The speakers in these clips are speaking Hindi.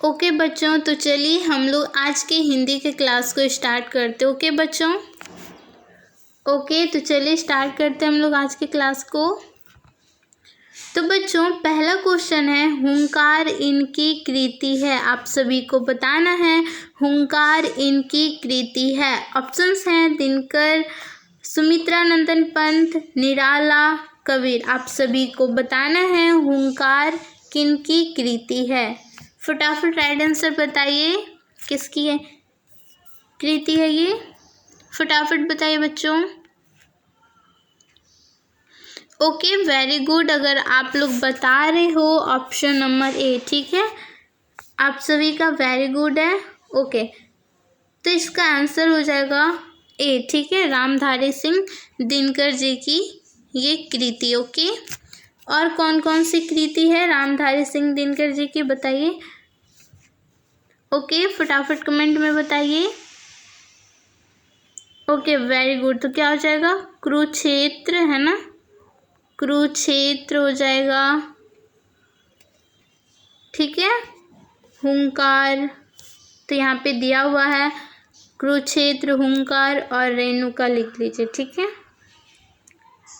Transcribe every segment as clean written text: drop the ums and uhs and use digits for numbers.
ओके बच्चों, तो चलिए हम लोग आज के हिंदी के क्लास को स्टार्ट करते। ओके बच्चों, ओके तो चलिए स्टार्ट करते हैं हम लोग आज के क्लास को। तो बच्चों पहला क्वेश्चन है, हुंकार इनकी कृति है। आप सभी को बताना है हुंकार इनकी कृति है। ऑप्शंस हैं दिनकर, सुमित्रानंदन पंत, निराला, कबीर। आप सभी को बताना है हुंकार किनकी कृति है। फटाफट राइट आंसर बताइए, किसकी है कृति है ये, फटाफट बताइए बच्चों। ओके वेरी गुड, अगर आप लोग बता रहे हो ऑप्शन नंबर ए, ठीक है, आप सभी का वेरी गुड है। ओके तो इसका आंसर हो जाएगा ए, ठीक है, रामधारी सिंह दिनकर जी की ये कृति। ओके और कौन कौन सी कृति है रामधारी सिंह दिनकर जी की, बताइए। ओके फटाफट कमेंट में बताइए। ओके वेरी गुड, तो क्या हो जाएगा, कुरुक्षेत्र है ना, कुरुक्षेत्र हो जाएगा, ठीक है। हुंकार तो यहाँ पे दिया हुआ है, कुरुक्षेत्र, हुंकार और रेणुका लिख लीजिए, ठीक है।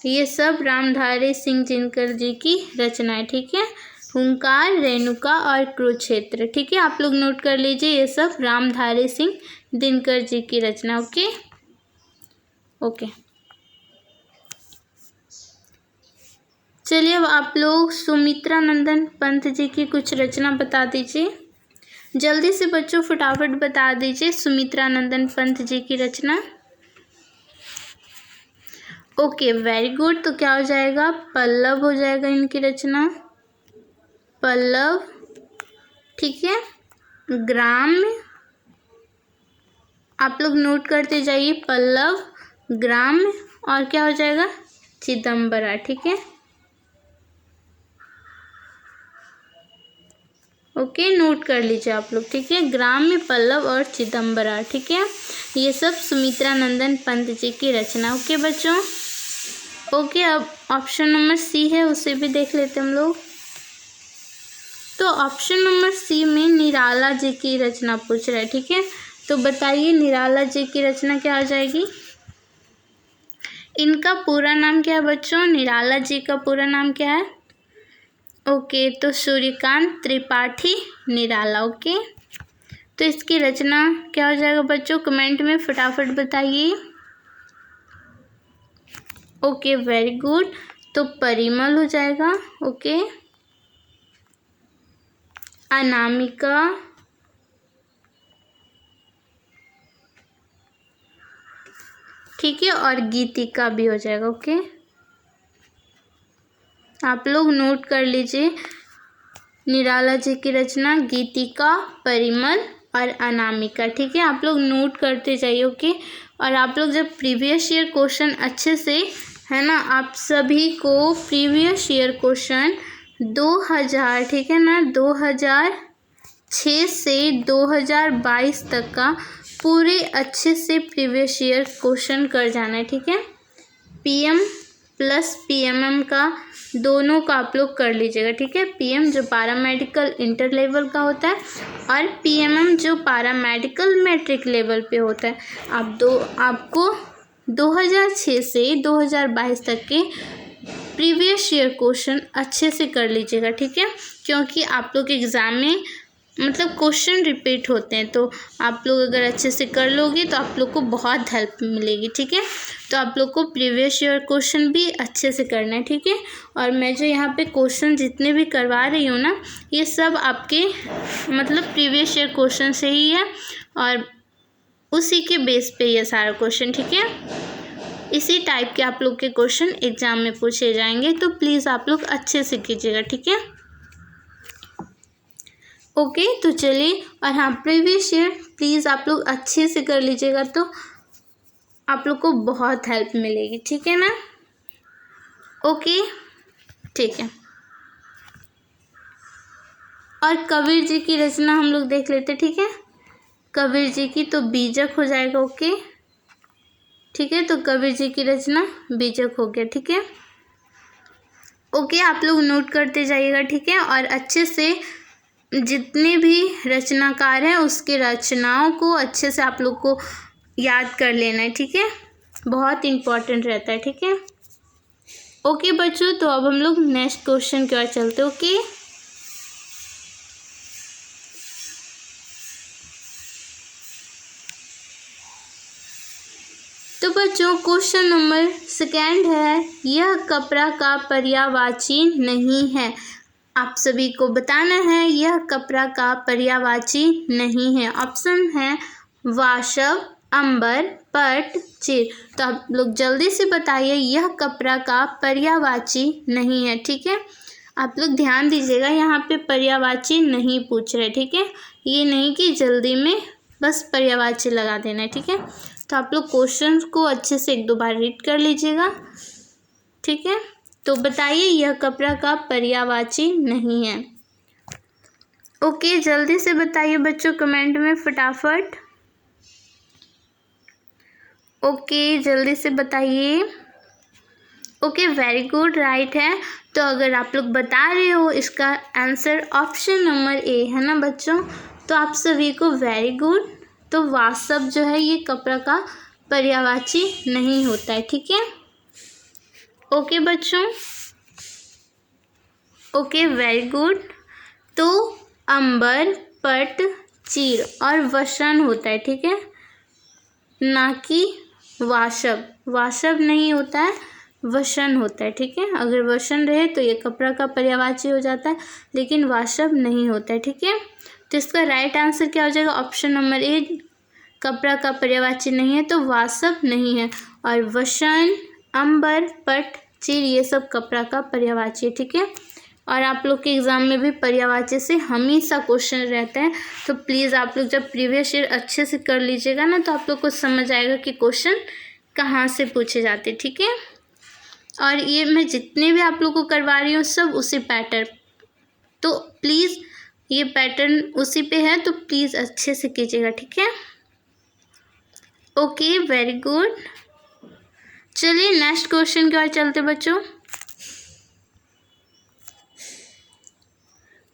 ये सब रामधारी सिंह दिनकर जी की रचना है, ठीक है। हुंकार, रेणुका और कुरुक्षेत्र, ठीक है, आप लोग नोट कर लीजिए, ये सब रामधारी सिंह दिनकर जी की रचना। ओके ओके चलिए अब आप लोग सुमित्रानंदन पंत जी की कुछ रचना बता दीजिए। जल्दी से बच्चों फटाफट बता दीजिए सुमित्रानंदन पंत जी की रचना। ओके वेरी गुड, तो क्या हो जाएगा, पल्लव हो जाएगा इनकी रचना, पल्लव, ठीक है। ग्राम्य, आप लोग नोट करते जाइए, पल्लव, ग्राम्य और क्या हो जाएगा, चिदंबरा, ठीक है। ओके नोट कर लीजिए आप लोग, ठीक है, ग्राम्य, पल्लव और चिदंबरा, ठीक है। ये सब सुमित्रानंदन पंत जी की रचना। ओके बच्चों, ओके अब ऑप्शन नंबर सी है, उसे भी देख लेते हम लोग। तो ऑप्शन नंबर सी में निराला जी की रचना पूछ रहा है, ठीक है। तो बताइए निराला जी की रचना क्या आ जाएगी। इनका पूरा नाम क्या है बच्चों, निराला जी का पूरा नाम क्या है। ओके तो सूर्यकांत त्रिपाठी निराला। ओके तो इसकी रचना क्या हो जाएगा बच्चों, कमेंट में फटाफट बताइए। ओके वेरी गुड, तो परिमल हो जाएगा। ओके अनामिका, ठीक है, और गीतिका भी हो जाएगा। ओके आप लोग नोट कर लीजिए, निराला जी की रचना गीतिका, परिमल और अनामिका, ठीक है, आप लोग नोट करते जाइए। ओके और आप लोग जब प्रीवियस ईयर क्वेश्चन अच्छे से, है ना, आप सभी को प्रीवियस ईयर क्वेश्चन 2000, ठीक है ना, 2006 से 2022 तक का पूरे अच्छे से प्रीवियस ईयर क्वेश्चन कर जाना है, ठीक है। पीएम प्लस पीएमएम का दोनों का आप लोग कर लीजिएगा, ठीक है। पीएम जो पैरामेडिकल इंटर लेवल का होता है और पीएमएम जो पैरामेडिकल मैट्रिक लेवल पे होता है। आपको 2006 से 2022 तक के प्रीवियस ईयर क्वेश्चन अच्छे से कर लीजिएगा, ठीक है, क्योंकि आप लोग एग्ज़ाम में मतलब क्वेश्चन रिपीट होते हैं, तो आप लोग अगर अच्छे से कर लोगे तो आप लोग को बहुत हेल्प मिलेगी, ठीक है। तो आप लोग को प्रीवियस ईयर क्वेश्चन भी अच्छे से करना है, ठीक है। और मैं जो यहाँ पे क्वेश्चन जितने भी करवा रही हूँ ना, ये सब आपके मतलब प्रीवियस ईयर क्वेश्चन से ही है और उसी के बेस पे ये सारा क्वेश्चन, ठीक है। इसी टाइप के आप लोग के क्वेश्चन एग्जाम में पूछे जाएंगे, तो प्लीज़ आप लोग अच्छे से कीजिएगा, ठीक है। ओके तो चलिए, और हाँ प्रीवियस ईयर प्लीज़ आप लोग अच्छे से कर लीजिएगा, तो आप लोग को बहुत हेल्प मिलेगी, ठीक है ना। ओके ठीक है, और कबीर जी की रचना हम लोग देख लेते, ठीक है। कबीर जी की तो बीजक हो जाएगा। ओके ठीक है, तो कबीर जी की रचना बीजक हो गया, ठीक है। ओके आप लोग नोट करते जाइएगा, ठीक है, और अच्छे से जितने भी रचनाकार हैं उसके रचनाओं को अच्छे से आप लोग को याद कर लेना है, ठीक है। बहुत इम्पोर्टेंट रहता है, ठीक है। ओके बच्चों, तो अब हम लोग नेक्स्ट क्वेश्चन की ओर चलते हैं। ओके, तो बच्चों क्वेश्चन नंबर सेकेंड है, यह कपड़ा का पर्यायवाची नहीं है। आप सभी को बताना है यह कपड़ा का पर्यायवाची नहीं है। ऑप्शन है वाशव, अंबर, पट, चिर। तो आप लोग जल्दी से बताइए यह कपड़ा का पर्यायवाची नहीं है, ठीक है। आप लोग ध्यान दीजिएगा, यहाँ पे पर्यायवाची नहीं पूछ रहे, ठीक है। ये नहीं कि जल्दी में बस पर्यायवाची लगा देना है, ठीक है। तो आप लोग क्वेश्चन को अच्छे से 1-2 बार रीड कर लीजिएगा, ठीक है। तो बताइए यह कपड़ा का पर्यायवाची नहीं है। ओके, जल्दी से बताइए बच्चों कमेंट में फटाफट। ओके, जल्दी से बताइए। ओके, वेरी गुड, राइट है। तो अगर आप लोग बता रहे हो इसका आंसर ऑप्शन नंबर ए है ना बच्चों, तो आप सभी को वेरी गुड। तो वाशव जो है ये कपड़ा का पर्यायवाची नहीं होता है, ठीक है। ओके बच्चों, ओके, वेरी गुड। तो अंबर, पट, चीर और वसन होता है, ठीक है, ना कि वाशव। वाशव नहीं होता है, वसन होता है, ठीक है। अगर वसन रहे तो ये कपड़ा का पर्यायवाची हो जाता है, लेकिन वाशव नहीं होता है, ठीक है। तो इसका राइट आंसर क्या हो जाएगा? ऑप्शन नंबर ए कपड़ा का पर्यायवाची नहीं है, तो वाशव नहीं है। और वसन, अंबर, पट, चीर ये सब कपड़ा का पर्यायवाची है, ठीक है। और आप लोग के एग्ज़ाम में भी पर्यायवाची से हमेशा क्वेश्चन रहता है, तो प्लीज़ आप लोग जब प्रीवियस ईयर अच्छे से कर लीजिएगा ना, तो आप लोग को समझ आएगा कि क्वेश्चन कहाँ से पूछे जाते, ठीक है। और ये मैं जितने भी आप लोग को करवा रही हूँ सब उसी पैटर्न, तो प्लीज़ ये पैटर्न उसी पे है, तो प्लीज़ अच्छे से कीजिएगा, ठीक है। Okay, very good. चलिए नेक्स्ट क्वेश्चन की ओर चलते बच्चों।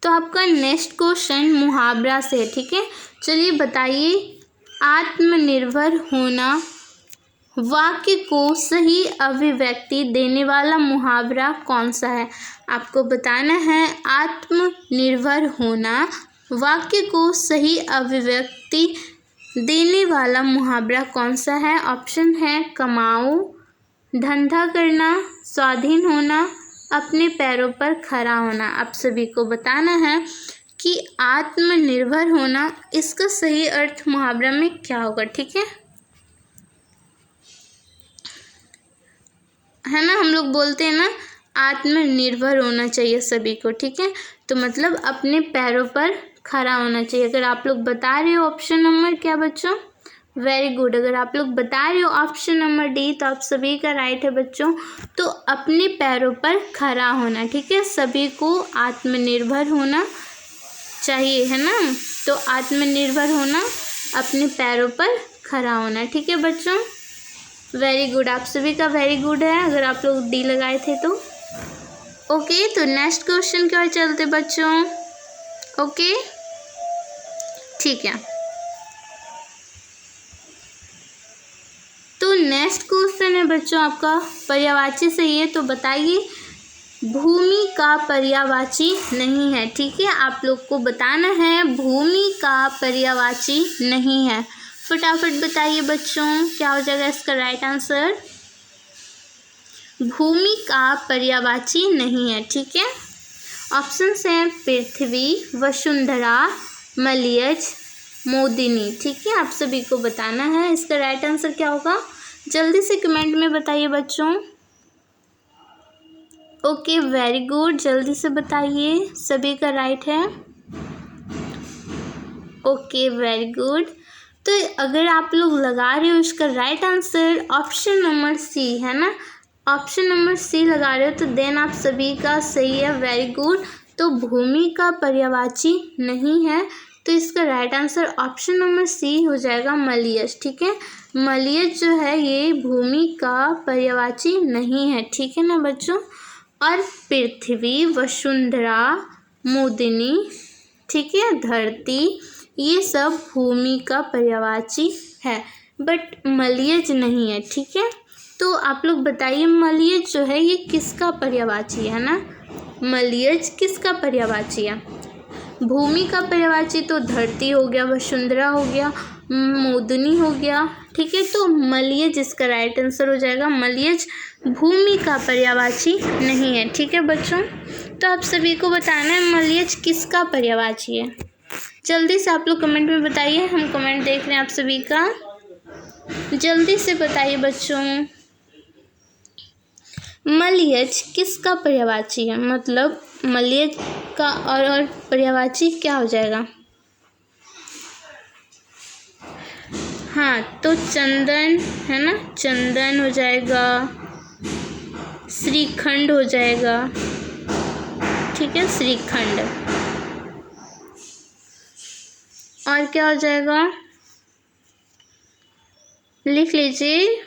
तो आपका नेक्स्ट क्वेश्चन मुहावरा से है, ठीक है। चलिए बताइए, आत्मनिर्भर होना वाक्य को सही अभिव्यक्ति देने वाला मुहावरा कौन सा है? आपको बताना है आत्मनिर्भर होना वाक्य को सही अभिव्यक्ति देने वाला मुहावरा कौन सा है? ऑप्शन है कमाओ, धंधा करना, स्वाधीन होना, अपने पैरों पर खड़ा होना। आप सभी को बताना है कि आत्मनिर्भर होना इसका सही अर्थ मुहावरा में क्या होगा, ठीक है ना। हम लोग बोलते हैं ना आत्मनिर्भर होना चाहिए सभी को, ठीक है। तो मतलब अपने पैरों पर खड़ा होना चाहिए। अगर आप लोग बता रहे हो ऑप्शन नंबर क्या बच्चों, वेरी गुड। अगर आप लोग बता रहे हो ऑप्शन नंबर डी, तो आप सभी का राइट है बच्चों। तो अपने पैरों पर खड़ा होना, ठीक है। सभी को आत्मनिर्भर होना चाहिए, है ना। तो आत्मनिर्भर होना, अपने पैरों पर खड़ा होना, ठीक है बच्चों। वेरी गुड, आप सभी का वेरी गुड है अगर आप लोग डी लगाए थे तो। ओके, तो नेक्स्ट क्वेश्चन की ओर चलते बच्चों। ओके, ठीक है। तो नेक्स्ट क्वेश्चन है बच्चों आपका पर्यायवाची सही है, तो बताइए भूमि का पर्यायवाची नहीं है, ठीक है। आप लोग को बताना है भूमि का पर्यायवाची नहीं है। फटाफट बताइए बच्चों क्या हो जाएगा इसका राइट आंसर। भूमि का पर्यायवाची नहीं है, ठीक है। ऑप्शंस हैं पृथ्वी, वसुंधरा, मलयज, मोदिनी, ठीक है। आप सभी को बताना है इसका राइट आंसर क्या होगा, जल्दी से कमेंट में बताइए बच्चों। ओके, वेरी गुड, जल्दी से बताइए, सभी का राइट है। Okay, very good. तो अगर आप लोग लगा रहे हो इसका right answer option number C है ना, ऑप्शन नंबर सी लगा रहे हो, तो देन आप सभी का सही है, वेरी गुड। तो भूमि का पर्यायवाची नहीं है, तो इसका right answer option number C हो जाएगा मलयज, ठीक है। मलयज जो है ये भूमि का पर्यायवाची नहीं है, ठीक है ना बच्चों। और पृथ्वी, वसुंधरा, मोदिनी ठीक है, धरती, ये सब भूमि का पर्यायवाची है, बट मलयज नहीं है। ठीक है, तो आप लोग बताइए मलयज जो है ये किसका पर्यायवाची है ना? मलयज किसका पर्यायवाची है? भूमि का पर्यायवाची तो धरती हो गया, वसुंधरा हो गया, मोदनी हो गया। ठीक है, तो मलयज इसका राइट आंसर हो जाएगा। मलयज भूमि का पर्यायवाची नहीं है। ठीक है बच्चों, तो आप सभी को बताना है मलयज किसका पर्यायवाची है। जल्दी से आप लोग कमेंट में बताइए, हम कमेंट देख रहे हैं आप सभी का, जल्दी से बताइए बच्चों मलयज किसका पर्यायवाची है। मतलब मलयज का और पर्यायवाची क्या हो जाएगा? हाँ, तो चंदन है ना, चंदन हो जाएगा, श्रीखंड हो जाएगा। ठीक है, श्रीखंड। और क्या हो जाएगा? लिख लीजिए,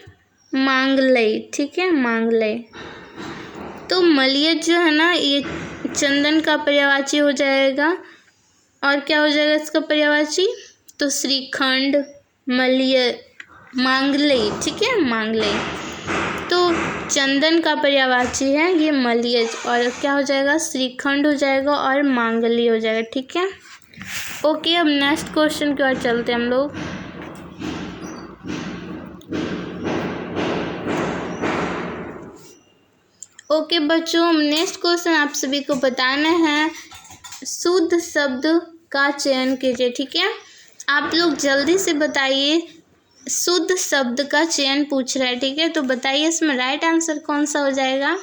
मांगलय। ठीक है, मांगलय। तो मलयज जो है ना ये चंदन का पर्यायवाची हो जाएगा। और क्या हो जाएगा इसका पर्यायवाची? तो श्रीखंड, मांगलय। ठीक है, मांगलय। तो चंदन का पर्यायवाची है ये मलयज, और क्या हो जाएगा? श्रीखंड हो जाएगा और मांगल्य हो जाएगा। ठीक है, ओके। अब नेक्स्ट क्वेश्चन की ओर चलते हैं हम लोग। ओके बच्चों, नेक्स्ट क्वेश्चन आप सभी को बताना है, शुद्ध शब्द का चयन कीजिए। ठीक है, आप लोग जल्दी से बताइए, शुद्ध शब्द का चयन पूछ रहा है। ठीक है, तो बताइए इसमें राइट आंसर कौन सा हो जाएगा?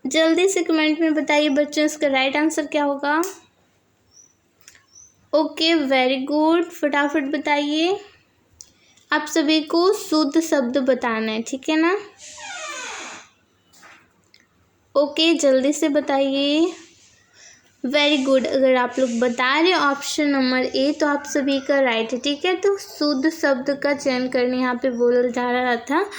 जल्दी से कमेंट में बताइए बच्चों, इसका राइट आंसर क्या होगा? ओके, वेरी गुड, फटाफट बताइए। आप सभी को शुद्ध शब्द बताना है। ठीक है ना? ओके, जल्दी से बताइए। वेरी गुड, अगर आप लोग बता रहे हो ऑप्शन नंबर ए तो आप सभी का राइट है। ठीक है, तो शुद्ध शब्द का चयन करने यहाँ पे बोला जा रहा था।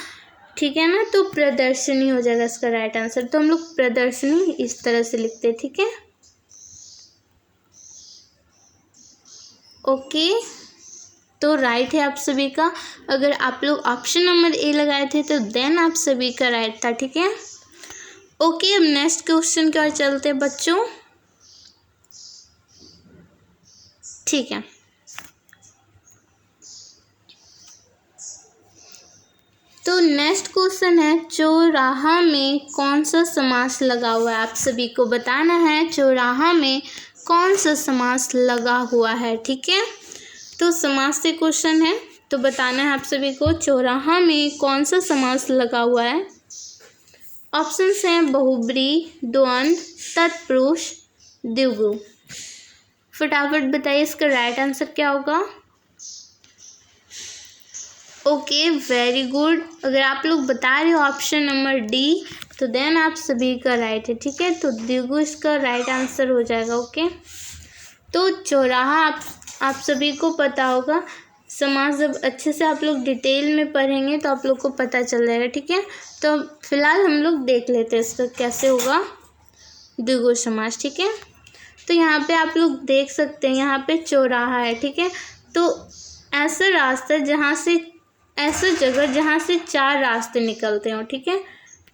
ठीक है ना, तो प्रदर्शनी हो जाएगा इसका राइट आंसर। तो हम लोग प्रदर्शनी इस तरह से लिखते हैं। ठीक है, ओके, तो राइट है आप सभी का। अगर आप लोग ऑप्शन नंबर ए लगाए थे तो देन आप सभी का राइट था। ठीक है, ओके। अब नेक्स्ट क्वेश्चन की ओर चलते हैं बच्चों। ठीक है, तो नेक्स्ट क्वेश्चन है, चौराहा में कौन सा समास लगा हुआ है? आप सभी को बताना है चौराहा में कौन सा समास लगा हुआ है। ठीक है, तो समास से क्वेश्चन है, तो बताना है आप सभी को चौराहा में कौन सा समास लगा हुआ है। ऑप्शंस हैं बहुब्री, द्वंद्व, तत्पुरुष, द्विगु। फटाफट बताइए इसका राइट आंसर क्या होगा? Okay, very good. अगर आप लोग बता रहे हो ऑप्शन नंबर डी तो देन आप सभी का राइट है। ठीक है, तो द्विगु इसका राइट आंसर हो जाएगा। ओके, तो चौराहा आप सभी को पता होगा। समास जब अच्छे से आप लोग डिटेल में पढ़ेंगे तो आप लोग को पता चल जाएगा। ठीक है, तो फिलहाल हम लोग देख लेते हैं इसका कैसे होगा द्विगु समास। ठीक है, तो यहाँ पे आप लोग देख सकते हैं, यहाँ पे चौराहा है। ठीक है, तो ऐसा रास्ता ऐसा जगह जहाँ से 4 रास्ते निकलते हो। ठीक है,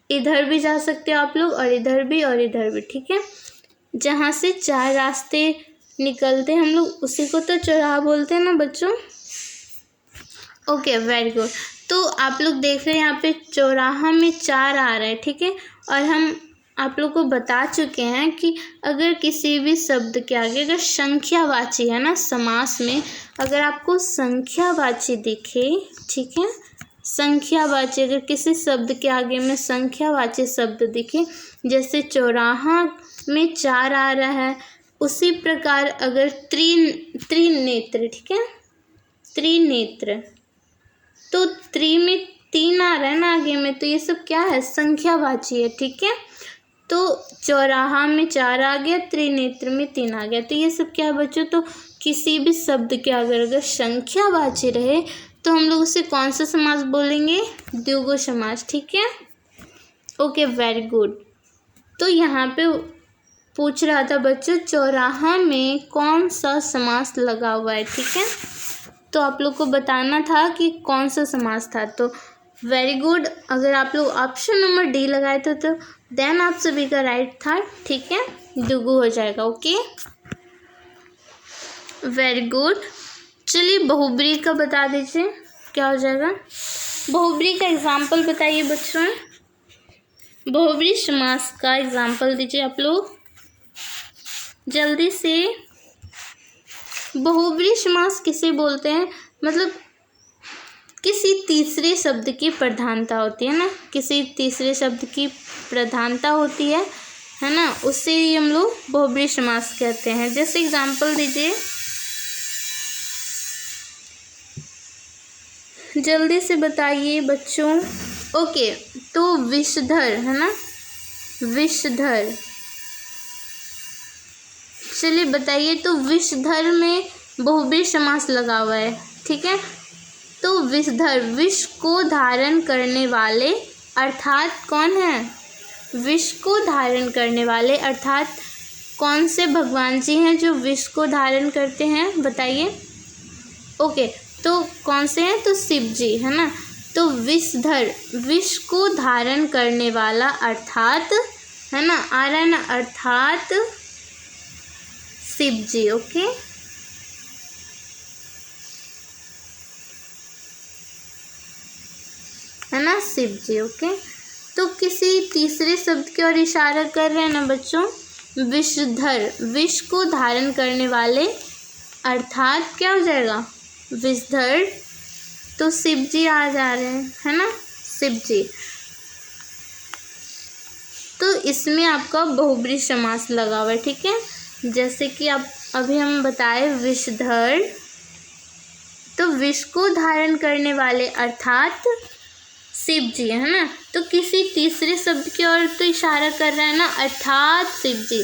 इधर भी जा सकते हो आप लोग और इधर भी और इधर भी। ठीक है, जहाँ से 4 रास्ते निकलते हैं हम लोग उसी को तो चौराहा बोलते हैं ना बच्चों। Okay, very good. तो आप लोग देख रहे हैं यहाँ पे चौराहा में 4 आ रहा है। ठीक है, और हम आप लोग को बता चुके हैं कि अगर किसी भी शब्द के आगे अगर संख्यावाची है ना, समास में अगर आपको संख्यावाची दिखे, ठीक है, संख्यावाची अगर किसी शब्द के आगे में संख्यावाची शब्द दिखे, जैसे चौराहा में 4 आ रहा है, उसी प्रकार अगर त्रिनेत्र, ठीक है, त्रिनेत्र, तो त्रि में 3 आ रहा है ना आगे में, तो ये सब क्या है? संख्यावाची है। ठीक है, तो चौराहा में 4 आ गया, त्रिनेत्र में 3 आ गया, तो ये सब क्या है बच्चों? तो किसी भी शब्द के अगर संख्यावाची रहे तो हम लोग उसे कौन सा समास बोलेंगे? द्विगु समास। ठीक है, ओके, वेरी गुड। तो यहाँ पे पूछ रहा था बच्चों, चौराहा में कौन सा समास लगा हुआ है, ठीक है। तो आप लोग को बताना था कि कौन सा समास था। तो वेरी गुड, अगर आप लोग ऑप्शन नंबर डी लगाए थे तो देन आप सभी का राइट था, ठीक है, दुगु हो जाएगा। Okay, very good. चलिए बहुब्री का बता दीजिए, क्या हो जाएगा। बहुब्री का एग्जाम्पल बताइए बच्चों, बहुब्री समास का एग्जाम्पल दीजिए आप लोग जल्दी से। बहुब्री समास किसे बोलते हैं, मतलब किसी तीसरे शब्द की प्रधानता होती है ना, किसी तीसरे शब्द की प्रधानता होती है ना, उससे ही हम लोग बहुब्री समास कहते हैं। जैसे एग्जाम्पल दीजिए जल्दी से बताइए बच्चों। ओके, तो विषधर है ना, विषधर, चलिए बताइए। तो विषधर में बहुब्री समास लगा हुआ है, ठीक है। तो विषधर विष को धारण करने वाले अर्थात कौन है, विष को धारण करने वाले अर्थात कौन से भगवान जी हैं जो विष को धारण करते हैं, बताइए। ओके, तो कौन से हैं, तो शिव जी है ना। तो विषधर विष को धारण करने वाला अर्थात है ना, आ रहा है ना, अर्थात शिव जी। ओके, है ना, शिव जी। ओके, तो किसी तीसरे शब्द की ओर इशारा कर रहे हैं ना बच्चों, विषधर विष को धारण करने वाले अर्थात क्या हो जाएगा, विषधर, तो शिव जी आ जा रहे हैं, है ना, शिव जी। तो इसमें आपका बहुब्री समास लगा हुआ है, ठीक है। जैसे कि आप अभी हम बताए विषधर, तो विष को धारण करने वाले अर्थात शिव जी, है ना। तो किसी तीसरे शब्द की ओर तो इशारा कर रहा है ना, अर्थात शिव जी।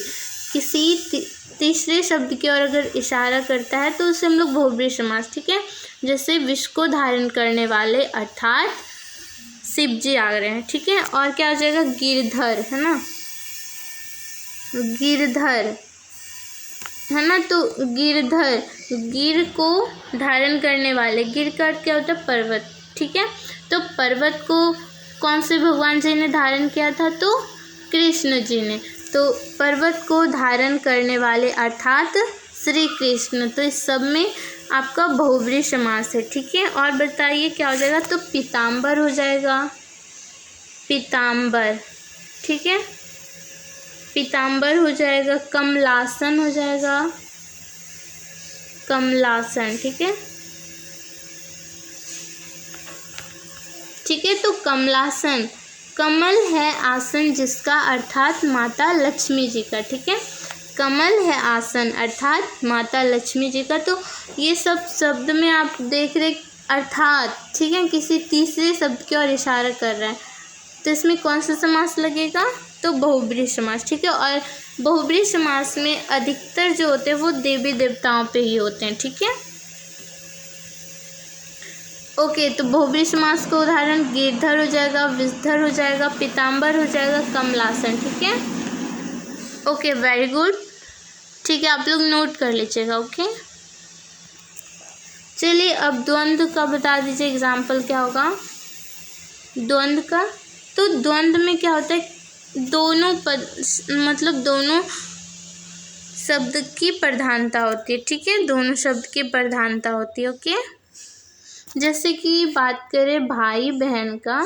किसी तीसरे शब्द की ओर अगर इशारा करता है तो उसे हम लोग बहुब्री समास, ठीक है। जैसे विष को धारण करने वाले अर्थात शिव जी आ रहे हैं, ठीक है। और क्या हो जाएगा, गिरधर, है ना, गिरधर, है ना। तो गिरधर गिर को धारण करने वाले, गिर का अर्थ क्या होता है, पर्वत, ठीक है। तो पर्वत को कौन से भगवान जी ने धारण किया था, तो कृष्ण जी ने। तो पर्वत को धारण करने वाले अर्थात श्री कृष्ण। तो इस सब में आपका बहुब्री समास है, ठीक है। और बताइए क्या हो जाएगा, तो पीताम्बर हो जाएगा, पीताम्बर, ठीक है, पीताम्बर हो जाएगा। कमलासन हो जाएगा, कमलासन, ठीक है, ठीक है। तो कमलासन, कमल है आसन जिसका अर्थात माता लक्ष्मी जी का, ठीक है। कमल है आसन अर्थात माता लक्ष्मी जी का। तो ये सब शब्द में आप देख रहे अर्थात, ठीक है, किसी तीसरे शब्द की ओर इशारा कर रहा है। तो इसमें कौन सा समास लगेगा, तो बहुब्री समास, ठीक है। और बहुब्री समास में अधिकतर जो होते हैं वो देवी देवताओं पे ही होते हैं, ठीक है। ओके, तो बहुब्री समास का उदाहरण गिरधर हो जाएगा, विषधर हो जाएगा, पीताम्बर हो जाएगा, कमलासन, ठीक है। ओके, वेरी गुड, ठीक है, आप लोग नोट कर लीजिएगा। ओके, चलिए अब द्वंद्व का बता दीजिए, एग्जाम्पल क्या होगा द्वंद्व का। तो द्वंद्व में क्या होता है, दोनों पद मतलब दोनों शब्द की प्रधानता होती है, ठीक है, दोनों शब्द की प्रधानता होती है। ओके, जैसे कि बात करें भाई बहन का,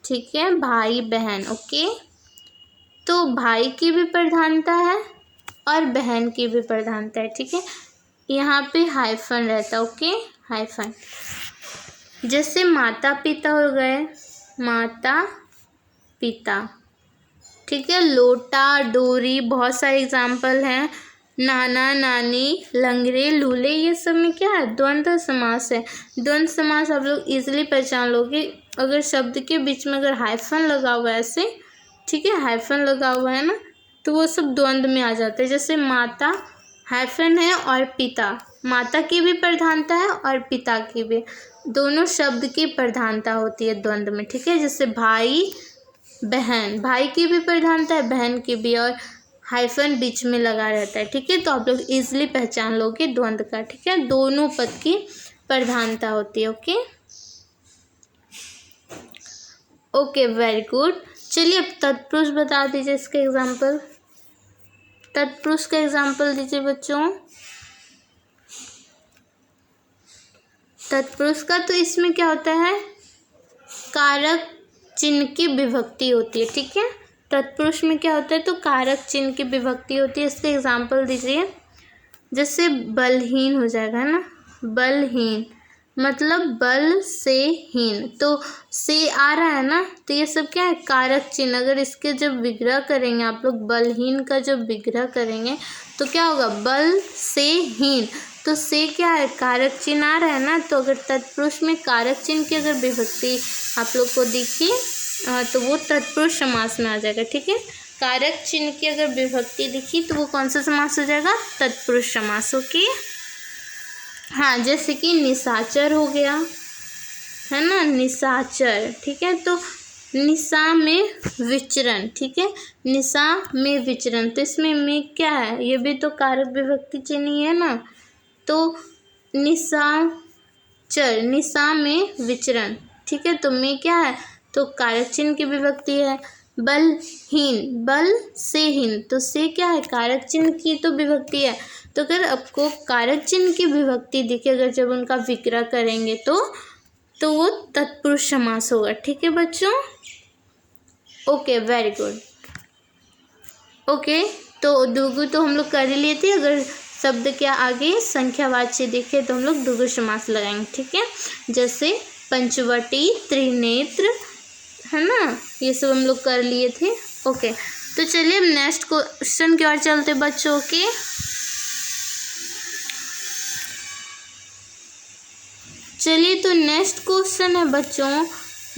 ठीक है, भाई बहन। ओके, तो भाई की भी प्रधानता है और बहन की भी प्रधानता है, ठीक है। यहाँ पे हाइफन रहता है, ओके, हाइफन। जैसे माता पिता हो गए, माता पिता, ठीक है। लोटा, डोरी, बहुत सारे एग्जाम्पल हैं। नाना नानी, लंगड़े, लूले, ये सब में क्या है, द्वंद्व समास है। द्वंद्व समास आप लोग इजीली पहचान लोगे अगर शब्द के बीच में अगर हाइफन लगा हुआ है ऐसे, ठीक है, हाइफन लगा हुआ है ना, तो वो सब द्वंद्व में आ जाते हैं। जैसे माता हाइफन है और पिता, माता की भी प्रधानता है और पिता की भी, दोनों शब्द की प्रधानता होती है द्वंद्व में, ठीक है। जैसे भाई बहन, भाई की भी प्रधानता है, बहन की भी, और हाइफन बीच में लगा रहता है, ठीक है। तो आप लोग इजीली पहचान लोगे द्वंद्व का, ठीक है। दोनों पद की प्रधानता होती है। Okay okay, very good. चलिए अब तत्पुरुष बता दीजिए इसका एग्जाम्पल। तत्पुरुष का एग्जाम्पल दीजिए बच्चों। तत्पुरुष का तो इसमें क्या होता है, कारक चिन्ह की विभक्ति होती है, ठीक है। तत्पुरुष में क्या होता है, तो कारक चिन्ह की विभक्ति होती है। इसका एग्जाम्पल दीजिए। जैसे बलहीन हो जाएगा ना, बलहीन मतलब बल से हीन, तो से आ रहा है ना, तो ये सब क्या है, कारक चिन्ह। अगर इसके जब विग्रह करेंगे आप लोग, बलहीन का जब विग्रह करेंगे तो क्या होगा, बल से हीन, तो से क्या है, कारक चिन्ह आ रहा है ना। तो अगर तत्पुरुष में कारक चिन्ह की अगर विभक्ति आप लोग को दिखी तो वो तत्पुरुष समास में आ जाएगा, ठीक है। कारक चिन्ह की अगर विभक्ति दिखी तो वो कौन सा समास हो जाएगा, तत्पुरुष समास। ओके हाँ, जैसे कि निशाचर हो गया है ना, निशाचर, ठीक है। तो निशा में विचरण, ठीक है, निशा में विचरण, तो इसमें में क्या है, ये भी तो कारक विभक्ति चिन्ह ही है ना। तो निशाचर, निशा में विचरण, ठीक है। तो में क्या है, तो कारक चिन्ह की विभक्ति है। बलहीन, बल से हीन, तो से क्या है, कारक चिन्ह की तो विभक्ति है। तो अगर आपको कारक चिन्ह की विभक्ति दिखे, अगर जब उनका विग्रह करेंगे तो वो तत्पुरुष समास होगा, ठीक है बच्चों। Okay very good. ओके तो द्विगु तो हम लोग कर ही लिए थे। अगर शब्द के आगे संख्यावाची दिखे तो हम लोग द्विगु समास लगाएंगे, ठीक है। जैसे पंचवटी, त्रिनेत्र, है ना, ये सब हम लोग कर लिए थे। ओके तो चलिए अब नेक्स्ट क्वेश्चन की ओर चलते बच्चों के। चलिए तो नेक्स्ट क्वेश्चन है बच्चों,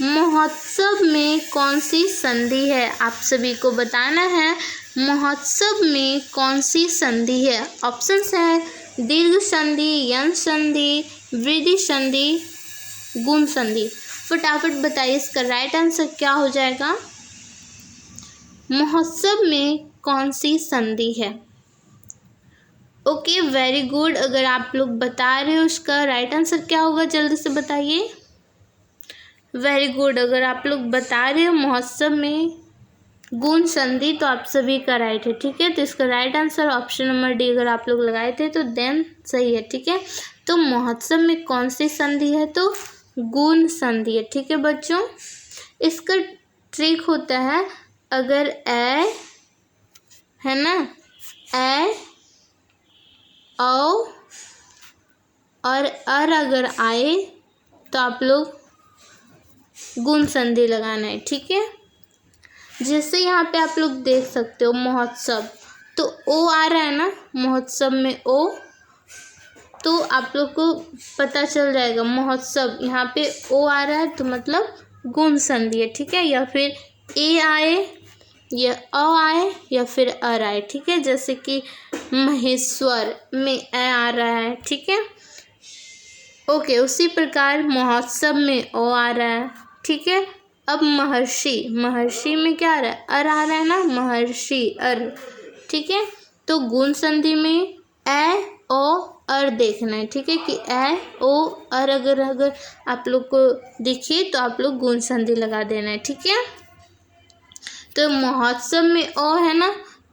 महोत्सव में कौन सी संधि है। आप सभी को बताना है महोत्सव में कौन सी संधि है। ऑप्शंस है दीर्घ संधि, यंग संधि, वृद्धि संधि, गुण संधि। फटाफट बताइए इसका राइट आंसर क्या हो जाएगा। महोत्सव में कौन सी संधि है। Okay very good. अगर आप लोग बता रहे हो उसका राइट आंसर क्या होगा, जल्दी से बताइए। Very good. अगर आप लोग बता रहे हो महोत्सव में गुण संधि तो आप सभी का राइट है, ठीक है। तो इसका right answer option number D अगर आप लोग लगाए थे तो देन सही है, ठीक है। तो महोत्सव में कौन सी संधि है, तो गुण संधि है, ठीक है बच्चों। इसका ट्रिक होता है, अगर ए है ना, ए औ और अर अगर आए तो आप लोग गुण संधि लगाना है, ठीक है। जैसे यहाँ पे आप लोग देख सकते हो महोत्सव, तो ओ आ रहा है ना, महोत्सव में ओ, तो आप लोग को पता चल जाएगा महोत्सव, यहाँ पे ओ आ रहा है तो मतलब गुण संधि है, ठीक है। या फिर ए आए या अ आए या फिर अर आए, ठीक है। जैसे कि महेश्वर में ए आ रहा है, ठीक है। ओके उसी प्रकार महोत्सव में ओ आ रहा है, ठीक है। अब महर्षि, महर्षि में क्या आ रहा है, अर आ रहा है ना, महर्षि अर, ठीक है। तो गुण संधि में ए ओ अर देखना है, ठीक है, कि ए ओ अर अगर आप लोग को दिखे तो आप लोग गुण संधि लगा देना है, ठीक है। तो महोत्सव में ओ है ना,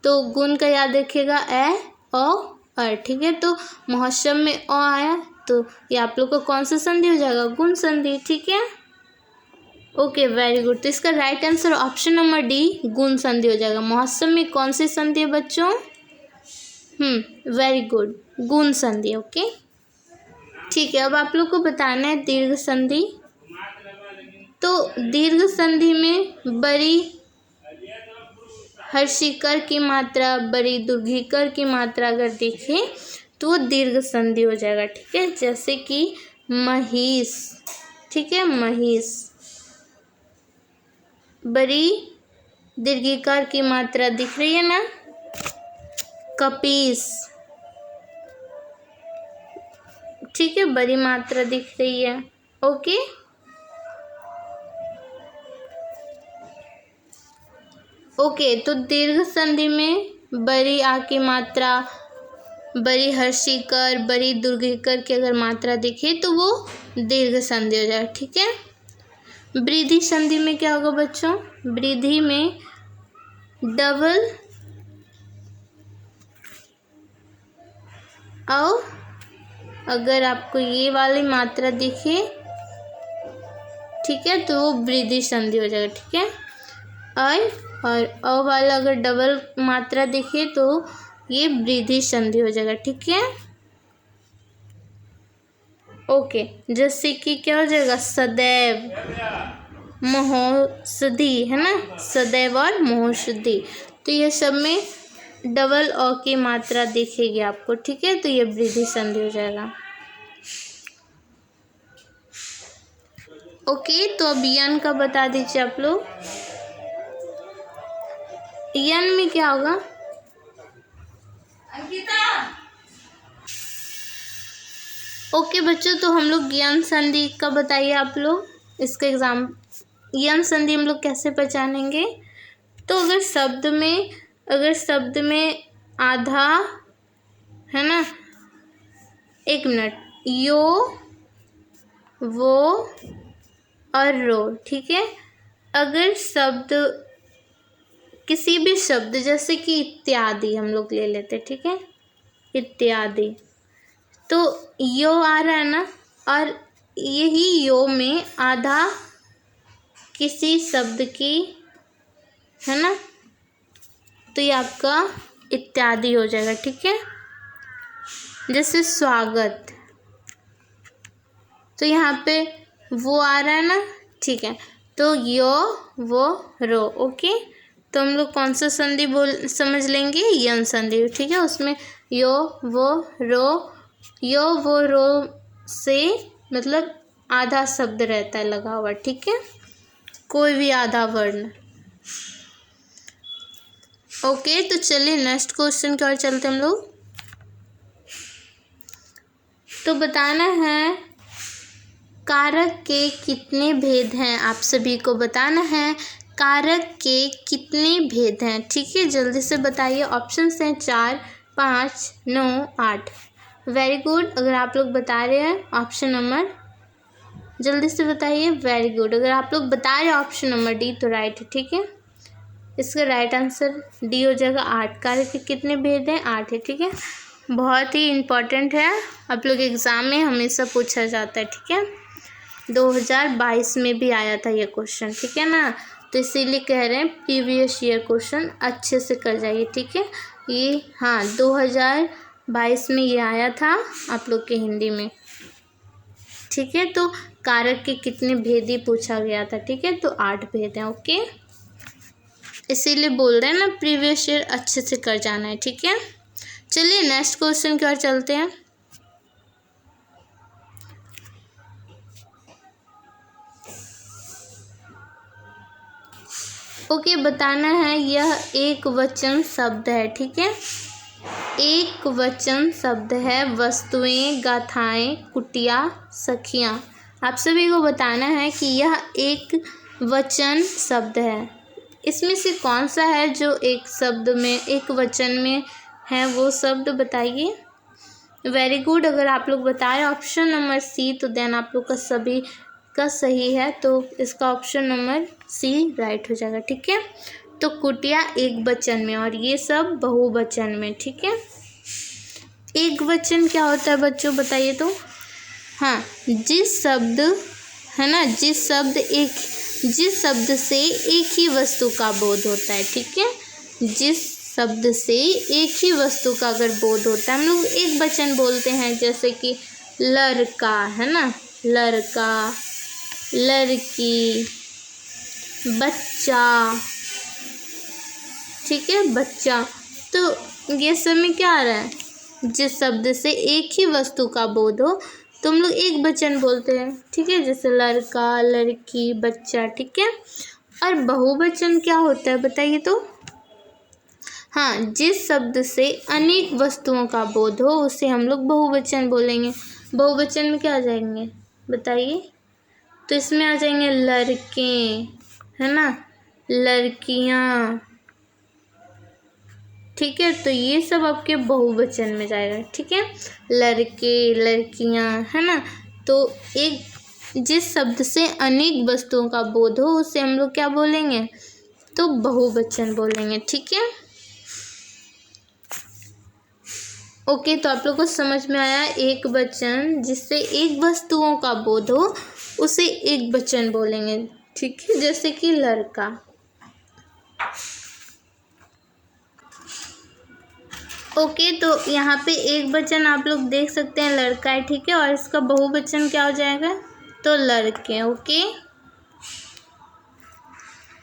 तो गुण का याद रखिएगा ए ओ अर, ठीक है। तो महोत्सव में ओ आया तो ये आप लोग को कौन सा संधि हो जाएगा, गुण संधि, ठीक है। Okay very good. तो इसका right answer option number D गुण संधि हो जाएगा। महोत्सव में कौन सी संधि है बच्चों, वेरी गुड, गुण संधि। ओके ठीक है। अब आप लोग को बताना है दीर्घ संधि। तो दीर्घ संधि में बड़ी हर्षिकर की मात्रा, बड़ी दुर्घिकर की मात्रा अगर देखें तो वो दीर्घ संधि हो जाएगा, ठीक है। जैसे कि महिष, ठीक है, महिष, बड़ी दीर्घिकार की मात्रा दिख रही है ना, कपीस, ठीक है, बड़ी मात्रा दिख रही है। ओके ओके तो दीर्घ संधि में बड़ी आ की मात्रा बड़ी हर्षी कर बड़ी दुर्घी कर की अगर मात्रा दिखे तो वो दीर्घ संधि हो जाएगा। ठीक है। वृद्धि संधि में क्या होगा बच्चों? वृद्धि में डबल और अगर आपको ये वाली मात्रा दिखे, ठीक है, तो वो वृद्धि संधि हो जाएगा। ठीक है। और अ वाला अगर डबल मात्रा दिखे तो ये वृद्धि संधि हो जाएगा। ठीक है। ओके, जैसे कि क्या हो जाएगा? सदैव, महोषधि, है ना, सदैव और महोषधि। तो ये सब में डबल अ की मात्रा दिखेगी आपको। ठीक है। तो ये वृद्धि संधि हो जाएगा। ओके, तो अब यन का बता दीजिए आप लोग। यन में क्या होगा? ओके बच्चों, तो हम लोग यन संधि का बताइए आप लोग। इसका एग्जाम यन संधि हम लोग कैसे पहचानेंगे? तो अगर शब्द में आधा, है ना, एक मिनट, यो, वो और रो, ठीक है। अगर शब्द, किसी भी शब्द, जैसे कि इत्यादि हम लोग ले लेते, ठीक है, इत्यादि, तो यो आ रहा है ना, और यही यो में आधा किसी शब्द की, है ना, तो ये आपका इत्यादि हो जाएगा। ठीक है। जैसे स्वागत, तो यहाँ पे वो आ रहा है ना, ठीक है, तो यो, वो, रो। ओके, तो हम लोग कौन सा संधि समझ लेंगे? यन संधि। ठीक है। उसमें यो, वो, रो, यो, वो, रो से मतलब आधा शब्द रहता है लगा हुआ। ठीक है। कोई भी आधा वर्ण। ओके, तो चलिए नेक्स्ट क्वेश्चन की ओर चलते हम लोग। तो बताना है कारक के कितने भेद हैं। आप सभी को बताना है कारक के कितने भेद हैं। ठीक है, जल्दी से बताइए। ऑप्शंस हैं 4, 5, 9, 8। Very good. अगर आप लोग बता रहे हैं ऑप्शन नंबर, जल्दी से बताइए। Very good. अगर आप लोग बता रहे हैं ऑप्शन नंबर डी तो राइट है। ठीक है, इसका राइट आंसर डी हो जाएगा 8। कारक के कितने भेद हैं? 8 है। ठीक है, बहुत ही इम्पोर्टेंट है, आप लोग एग्ज़ाम में हमेशा पूछा जाता है। ठीक है, 2022 में भी आया था ये क्वेश्चन। ठीक है ना, तो इसीलिए कह रहे हैं प्रीवियस ईयर क्वेश्चन अच्छे से कर जाइए। ठीक है, ये हाँ 2022 में ये आया था आप लोग के हिंदी में। ठीक है, तो कारक के कितने भेद ही पूछा गया था। ठीक है, तो 8 भेद हैं। ओके, इसीलिए बोल रहे हैं ना प्रीवियस ईयर अच्छे से कर जाना है। ठीक है, चलिए नेक्स्ट क्वेश्चन की ओर चलते हैं। ओके, बताना है यह एक वचन शब्द है। ठीक है, एक वचन शब्द है। वस्तुएं, गाथाएं, कुटिया, सखियां। आप सभी को बताना है कि यह एक वचन शब्द है। इसमें से कौन सा है जो एक शब्द में, एक वचन में है, वो शब्द बताइए। Very good. अगर आप लोग बता रहे ऑप्शन नंबर सी तो देन आप लोग का सभी का सही है, तो इसका ऑप्शन नंबर सी राइट हो जाएगा। ठीक है, तो कुटिया एक वचन में और ये सब बहुवचन में। ठीक है, एक वचन क्या होता है बच्चों बताइए तो? हाँ, जिस शब्द, है ना, जिस शब्द से एक ही वस्तु का बोध होता है। ठीक है, जिस शब्द से एक ही वस्तु का अगर बोध होता है, हम लोग एक वचन बोलते हैं, जैसे कि लड़का, है ना, लड़का, लड़की, बच्चा। ठीक है, बच्चा, तो ये सब में क्या आ रहा है? जिस शब्द से एक ही वस्तु का बोध हो तो हम लोग एक वचन बोलते हैं। ठीक है, जैसे लड़का, लड़की, बच्चा। ठीक है, और बहुवचन क्या होता है बताइए तो? हाँ, जिस शब्द से अनेक वस्तुओं का बोध हो उसे हम लोग बहुवचन बोलेंगे। बहुवचन में क्या आ जाएंगे बताइए? तो इसमें आ जाएंगे लड़के, है ना, लड़कियाँ। ठीक है। तो ये सब आपके बहुवचन में जाएगा, ठीक है। लड़के, लड़कियां, है ना। तो एक जिस शब्द से अनेक वस्तुओं का बोध हो उसे हम लोग क्या बोलेंगे, तो बहुवचन बोलेंगे, ठीक है। ओके, तो आप लोग को समझ में आया। एक वचन जिससे एक वस्तुओं का बोध हो उसे एक वचन बोलेंगे, ठीक है। जैसे कि लड़का। ओके, तो यहाँ पे एक वचन आप लोग देख सकते हैं लड़का है, ठीक है। और इसका बहुवचन क्या हो जाएगा, तो लड़के। ओके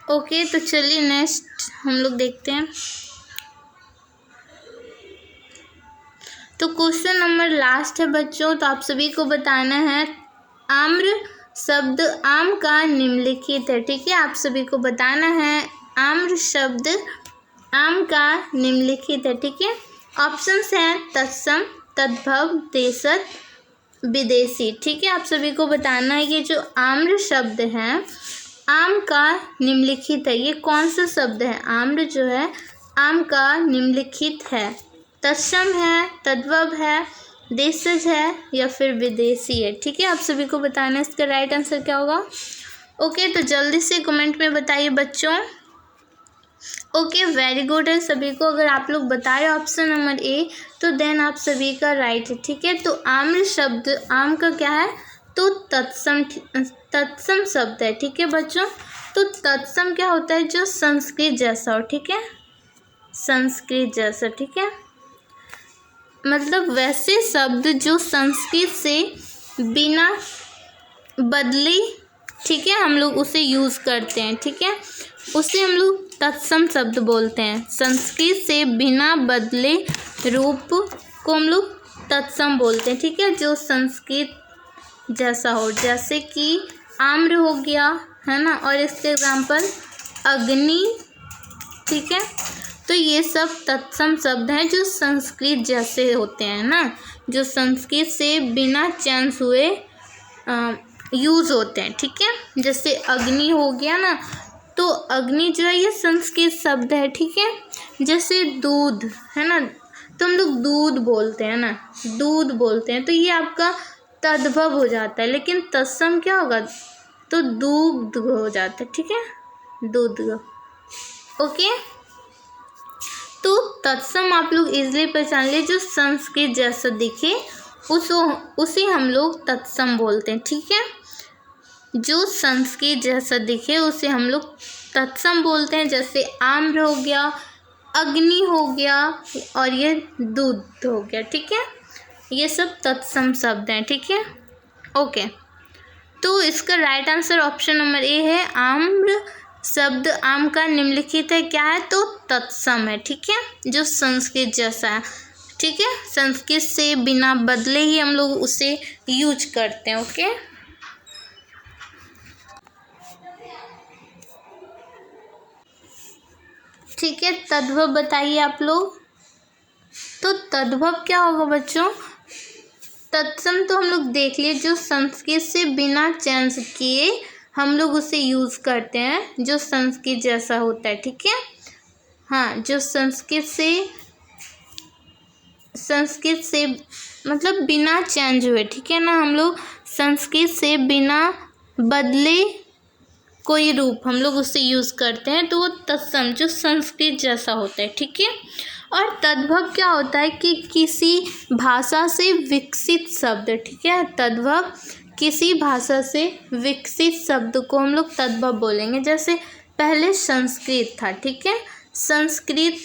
ओके, तो चलिए नेक्स्ट हम लोग देखते हैं। तो क्वेश्चन नंबर लास्ट है बच्चों। तो आप सभी को बताना है आम्र शब्द आम का निम्नलिखित है, ठीक है। आप सभी को बताना है आम्र शब्द आम का निम्नलिखित है, ठीक है। ऑप्शंस हैं तत्सम, तद्भव, देशज, विदेशी, ठीक है। आप सभी को बताना है ये जो आम्र शब्द है आम का निम्नलिखित है, ये कौन सा शब्द है। आम्र जो है आम का निम्नलिखित है, तत्सम है, तद्भव है, देशज है या फिर विदेशी है, ठीक है। आप सभी को बताना है इसका राइट आंसर क्या होगा। ओके, तो जल्दी से कमेंट में बताइए बच्चों। ओके, वेरी गुड है सभी को। अगर आप लोग बताए ऑप्शन नंबर ए तो देन आप सभी का राइट है, ठीक है। तो आम्र शब्द आम का क्या है, तो तत्सम शब्द है, ठीक है बच्चों। तो तत्सम क्या होता है, जो संस्कृत जैसा हो, ठीक है। संस्कृत जैसा, ठीक है। मतलब वैसे शब्द जो संस्कृत से बिना बदले, ठीक है, हम लोग उसे यूज़ करते हैं, ठीक है। उसे हम लोग तत्सम शब्द बोलते हैं। संस्कृत से बिना बदले रूप को हम लोग तत्सम बोलते हैं, ठीक है। जो संस्कृत जैसा हो, जैसे कि आम्र हो गया, है ना। और इसके एग्जाम्पल अग्नि, ठीक है। तो ये सब तत्सम शब्द हैं जो संस्कृत जैसे होते हैं ना, जो संस्कृत से बिना चेंज हुए यूज़ होते हैं, ठीक है। जैसे अग्नि हो गया ना, तो अग्नि जो है ये संस्कृत शब्द है, ठीक है। जैसे दूध है ना, तो हम लोग दूध बोलते हैं ना, दूध बोलते हैं, तो ये आपका तद्भव हो जाता है। लेकिन तत्सम क्या होगा, तो दूध हो जाता है, ठीक है, दूध। ओके, तो तत्सम आप लोग इजीली पहचान लिए, जो संस्कृत जैसा दिखे उसे हम लोग तत्सम बोलते हैं, ठीक है। जो संस्कृत जैसा दिखे उसे हम लोग तत्सम बोलते हैं। जैसे आम्र हो गया, अग्नि हो गया और ये दूध हो गया, ठीक है। ये सब तत्सम शब्द हैं, ठीक है। ओके, तो इसका right answer option number A है। आम्र शब्द आम का निम्नलिखित है, क्या है, तो तत्सम है, ठीक है। जो संस्कृत जैसा है, ठीक है। संस्कृत से बिना बदले ही हम लोग उसे यूज करते हैं। ओके, ठीक है। तद्भव बताइए आप लोग। तो तद्भव क्या होगा बच्चों, तत्सम तो हम लोग देख लिए, जो संस्कृत से बिना चेंज किए हम लोग उसे यूज़ करते हैं, जो संस्कृत जैसा होता है, ठीक है। हाँ, जो संस्कृत से मतलब बिना चेंज हुए, ठीक है ना। हम लोग संस्कृत से बिना बदले कोई रूप हम लोग उससे यूज़ करते हैं, तो वो तत्सम जो संस्कृत जैसा होता है, ठीक है। और तद्भव क्या होता है कि किसी भाषा से विकसित शब्द, ठीक है। तद्भव किसी भाषा से विकसित शब्द को हम लोग तद्भव बोलेंगे। जैसे पहले संस्कृत था, ठीक है। संस्कृत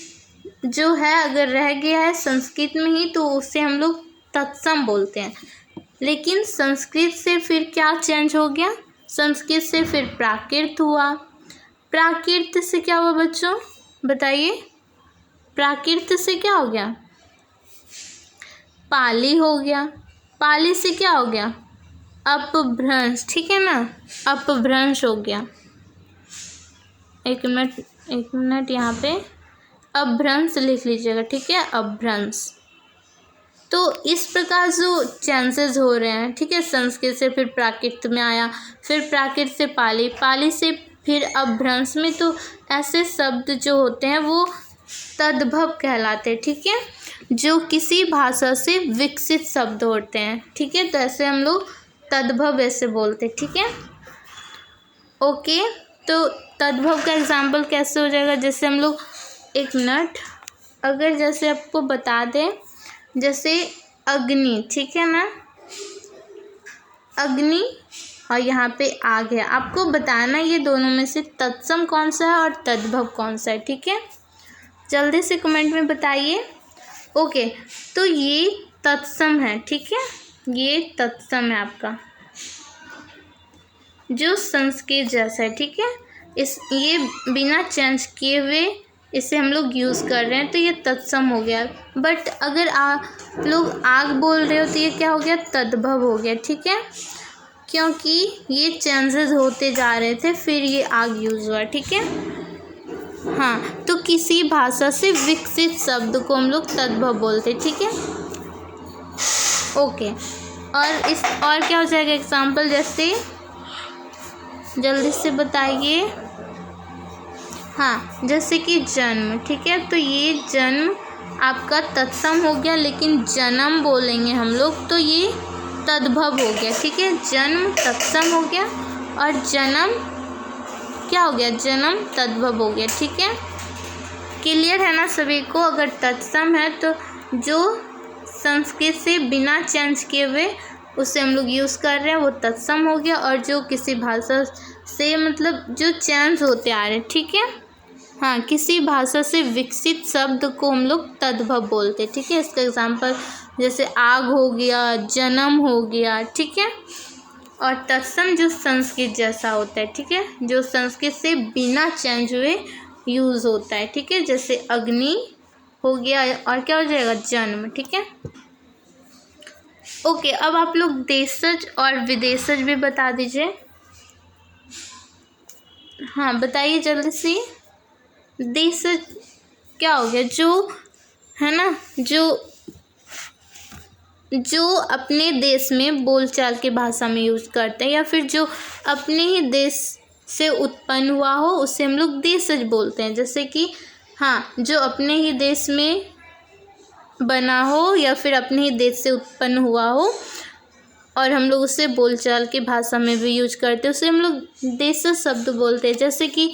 जो है अगर रह गया है संस्कृत में ही, तो उसे हम लोग तत्सम बोलते हैं। लेकिन संस्कृत से फिर क्या चेंज हो गया, संस्कृत से फिर प्राकृत हुआ। प्राकृत से क्या हुआ बच्चों, बताइए। प्राकृत से क्या हो गया, पाली हो गया। पाली से क्या हो गया, अपभ्रंश, ठीक है ना, अपभ्रंश हो गया। एक मिनट यहाँ पे अपभ्रंश लिख लीजिएगा, ठीक है, अपभ्रंश। तो इस प्रकार जो चेंजेस हो रहे हैं, ठीक है। संस्कृत से फिर प्राकृत में आया, फिर प्राकृत से पाली, पाली से फिर अपभ्रंश में। तो ऐसे शब्द जो होते हैं वो तद्भव कहलाते हैं, ठीक है, जो किसी भाषा से विकसित शब्द होते हैं, ठीक है, तो ऐसे हम लोग तद्भव ऐसे बोलते हैं, ठीक है। ओके, तो तद्भव का एग्जाम्पल कैसे हो जाएगा, जैसे हम लोग एक मिनट, अगर जैसे आपको बता दें, जैसे अग्नि, ठीक है ना, अग्नि और यहाँ पे आग है, आपको बताना ये दोनों में से तत्सम कौन सा है और तद्भव कौन सा है, ठीक है, जल्दी से कमेंट में बताइए। ओके, तो ये तत्सम है, ठीक है, ये तत्सम है आपका, जो संस्कृत जैसा है, ठीक है, ये बिना चेंज किए हुए इसे हम लोग यूज़ कर रहे हैं, तो ये तत्सम हो गया। बट अगर आप लोग आग बोल रहे हो तो ये क्या हो गया, तद्भव हो गया, ठीक है, क्योंकि ये चेंजेस होते जा रहे थे, फिर ये आग यूज़ हुआ, ठीक है। हाँ, तो किसी भाषा से विकसित शब्द को हम लोग तद्भव बोलते, ठीक है। ओके, और क्या हो जाएगा एग्जाम्पल, जैसे जल्दी से बताइए। हाँ, जैसे कि जन्म, ठीक है, तो ये जन्म आपका तत्सम हो गया, लेकिन जन्म बोलेंगे हम लोग तो ये तद्भव हो गया, ठीक है, जन्म तत्सम हो गया और जन्म क्या हो गया, जन्म तद्भव हो गया, ठीक है। क्लियर है ना सभी को, अगर तत्सम है तो जो संस्कृत से बिना चेंज किए हुए उसे हम लोग यूज़ कर रहे हैं वो तत्सम हो गया, और जो किसी भाषा से मतलब जो चेंज होते आ रहे हैं, ठीक है, हाँ, किसी भाषा से विकसित शब्द को हम लोग तद्भव बोलते हैं, ठीक है। इसका एग्जांपल जैसे आग हो गया, जन्म हो गया, ठीक है, और तत्सम जो संस्कृत जैसा होता है, ठीक है, जो संस्कृत से बिना चेंज हुए यूज़ होता है, ठीक है, जैसे अग्नि हो गया, और क्या हो जाएगा, जन्म, ठीक है। ओके, अब आप लोग देशज और विदेशज भी बता दीजिए। हाँ, बताइए जल्दी से। देशज क्या हो गया, जो है ना, जो अपने देश में बोलचाल की भाषा में यूज़ करते हैं, या फिर जो अपने ही देश से उत्पन्न हुआ हो उसे हम लोग देशज बोलते हैं। जैसे कि हाँ, जो अपने ही देश में बना हो या फिर अपने ही देश से उत्पन्न हुआ हो और हम लोग उसे बोलचाल की भाषा में भी यूज करते हैं, उसे हम लोग देशज शब्द बोलते हैं। जैसे कि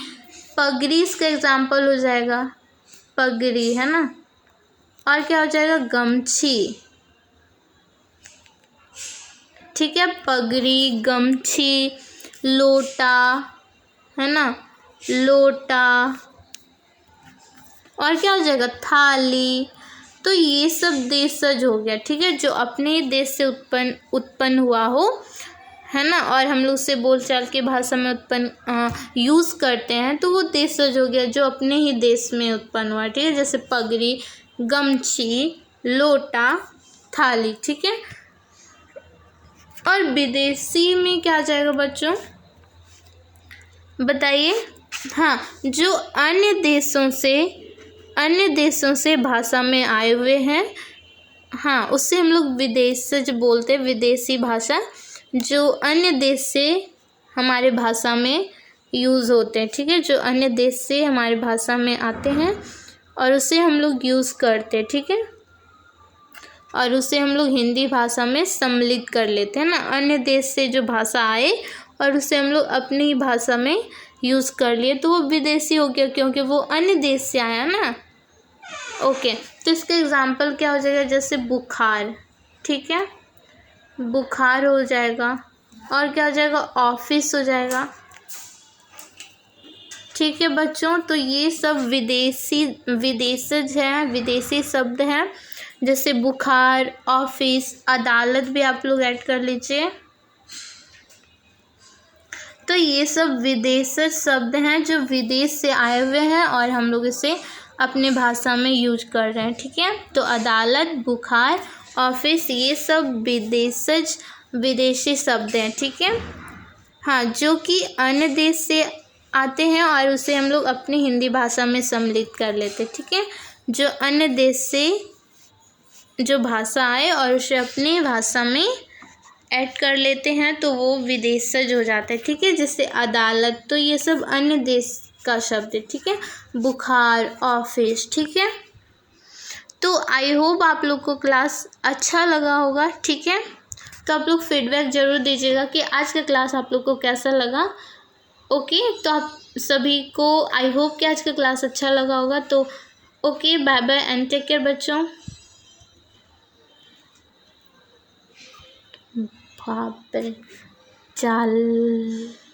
पगड़ी इसका एग्जाम्पल हो जाएगा, पगड़ी है ना, और क्या हो जाएगा, गमछी, ठीक है, पगड़ी, गमछी, लोटा है ना, लोटा, और क्या हो जाएगा, थाली। तो ये सब देशज हो गया, ठीक है, जो अपने देश से उत्पन्न हुआ हो, है ना, और हम लोग उसे बोलचाल की भाषा में उत्पन्न यूज़ करते हैं, तो वो देशज हो गया, जो अपने ही देश में उत्पन्न हुआ, ठीक है, जैसे पगड़ी, गमछी, लोटा, थाली, ठीक है। और विदेशी में क्या आ जाएगा बच्चों, बताइए। हाँ, जो अन्य देशों से भाषा में आए हुए हैं, हाँ, उससे हम लोग विदेशज बोलते हैं, विदेशी भाषा, जो अन्य देश से हमारे भाषा में यूज़ होते हैं, ठीक है, जो अन्य देश से हमारे भाषा में आते हैं और उसे हम लोग यूज़ करते हैं, ठीक है, और उसे हम लोग हिंदी भाषा में सम्मिलित कर लेते हैं ना। अन्य देश से जो भाषा आए और उसे हम लोग अपनी ही भाषा में यूज़ कर लिए तो वो विदेशी हो गया, क्योंकि वो अन्य देश से आया ना। ओके, तो इसका एग्जाम्पल क्या हो जाएगा, जैसे बुखार, ठीक है, बुखार हो जाएगा, और क्या हो जाएगा, ऑफिस हो जाएगा, ठीक है बच्चों। तो ये सब विदेशज हैं, विदेशी शब्द हैं, जैसे बुखार, ऑफिस, अदालत भी आप लोग ऐड कर लीजिए। तो ये सब विदेशज शब्द हैं जो विदेश से आए हुए हैं और हम लोग इसे अपने भाषा में यूज कर रहे हैं, ठीक है। तो अदालत, बुखार, ऑफिस, ये सब विदेशी शब्द हैं, ठीक है। हाँ, जो कि अन्य देश से आते हैं और उसे हम लोग अपनी हिंदी भाषा में सम्मिलित कर लेते हैं, ठीक है। जो अन्य देश से जो भाषा आए और उसे अपनी भाषा में ऐड कर लेते हैं तो वो विदेशज हो जाता है, ठीक है। जैसे अदालत, तो ये सब अन्य देश का शब्द है, ठीक है। बुखार, ऑफिस, ठीक है। तो आई होप आप लोग को क्लास अच्छा लगा होगा, ठीक है। तो आप लोग फीडबैक ज़रूर दीजिएगा कि आज का क्लास आप लोग को कैसा लगा। ओके, तो आप सभी को आई होप कि आज का क्लास अच्छा लगा होगा। तो okay, bye bye and take care बच्चों। बाप रे, चल।